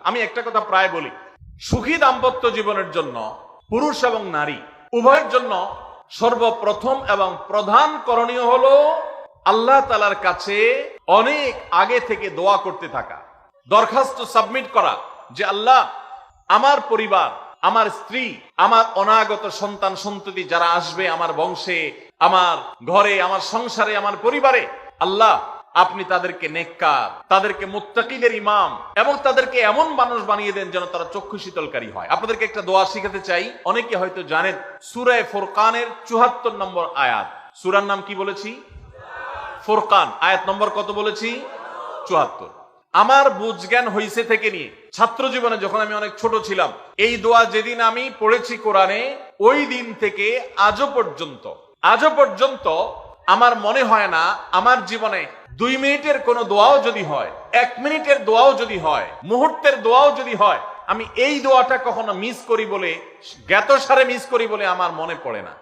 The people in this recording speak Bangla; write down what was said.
আমি একটা কথা প্রায় বলি, সুখী দাম্পত্য জীবনের জন্য পুরুষ এবং নারী উভয়ের জন্য সর্বপ্রথম এবং প্রধান করণীয় হলো আল্লাহ তাআলার কাছে অনেক আগে থেকে দোয়া করতে থাকা, দরখাস্ত সাবমিট করা যে আল্লাহ, আমার পরিবার, আমার স্ত্রী, আমার অনাগত সন্তান সন্ততি যারা আসবে আমার বংশে, আমার ঘরে, আমার সংসারে, আমার পরিবারে, আল্লাহ আপনি তাদেরকে নেককার, তাদেরকে মুত্তাকিদের ইমাম এবং তাদেরকে এমন মানুষ বানিয়ে দেন যেন তারা চক্ষু শীতলকারী হয়। আপনাদেরকে একটা দোয়া শিখাতে চাই, অনেকে হয়তো জানেন, সূরা ফুরকানের ৭৪ নম্বর আয়াত। সূরার নাম কি বলেছি? ফুরকান। আয়াত নম্বর কত বলেছি? ৭৪। আমার বুঝজ্ঞান হইছে থেকে নিয়ে ছাত্র জীবনে যখন আমি অনেক ছোট ছিলাম, এই দোয়া যেদিন আমি পড়েছি কোরআনে, ওই দিন থেকে আজও পর্যন্ত আমার মনে হয় না আমার জীবনে ২ মিনিটের কোনো দোয়াও যদি হয়, ১ মিনিটের দোয়াও যদি হয়, মুহূর্তের দোয়াও যদি হয়, আমি এই দোয়াটা কখনো মিস করি বলে, জ্ঞাতসারে মিস করি বলে আমার মনে পড়ে না।